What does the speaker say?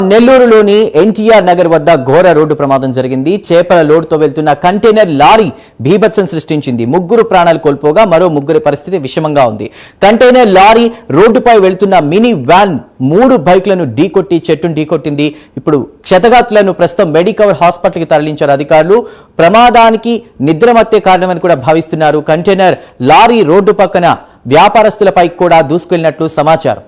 నెల్లూరులోని ఎన్టీఆర్ నగర్ వద్ద ఘోర రోడ్డు ప్రమాదం జరిగింది. చేపల లోడ్తో వెళ్తున్న కంటైనర్ లారీ బీభత్సం సృష్టించింది. 3 ప్రాణాలు కోల్పోగా మరో 3 పరిస్థితి విషమంగా ఉంది. కంటైనర్ లారీ రోడ్డుపై వెళ్తున్న మినీ వ్యాన్ 3 బైక్లను చెట్టును ఢీకొట్టింది. ఇప్పుడు క్షతగాత్రులను ప్రస్తుతం మెడికవర్ హాస్పిటల్కి తరలించారు అధికారులు. ప్రమాదానికి నిద్రమత్తే కారణమని కూడా భావిస్తున్నారు. కంటైనర్ లారీ రోడ్డు పక్కన వ్యాపారస్తులపై కూడా దూసుకెళ్లినట్లు సమాచారం.